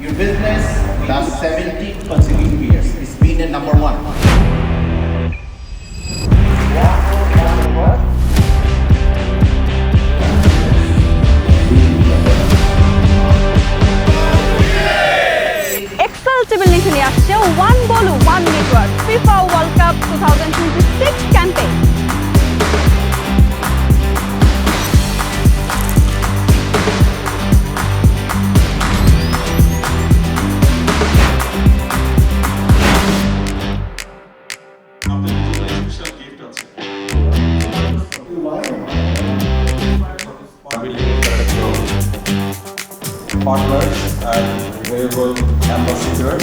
Your business last 70 consecutive years. It's been at number one. Excel table নিচে নিয়ে আসছে one ball one network FIFA World Cup 2026 campaign. Partners and available ambassador.